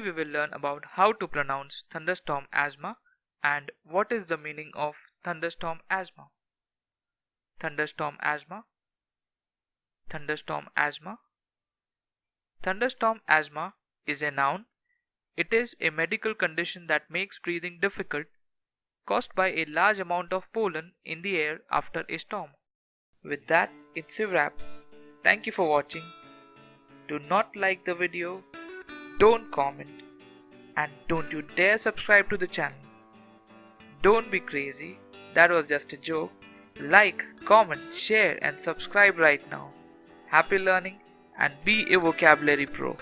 we will learn about how to pronounce thunderstorm asthma and what is the meaning of thunderstorm asthma. Thunderstorm asthma. Thunderstorm asthma. Thunderstorm asthma is a noun. It is a medical condition that makes breathing difficult, caused by a large amount of pollen in the air after a storm. With that, it's a wrap. Thank you for watching. Do not like the video, don't comment, and don't you dare subscribe to the channel. Don't be crazy, that was just a joke. Like, comment, share and subscribe right now. Happy learning and be a vocabulary pro.